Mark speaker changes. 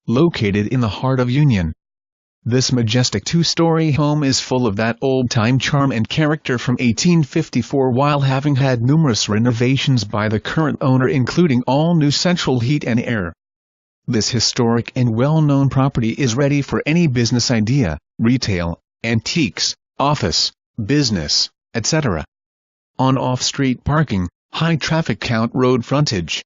Speaker 1: located in the heart of Union. This majestic two-story home is full of that old-time charm and character from 1854 while having had numerous renovations by the current owner, including all new central heat and air. This historic and well-known property is ready for any business idea, retail, antiques, office, business, etc. On off-street parking, high traffic count road frontage,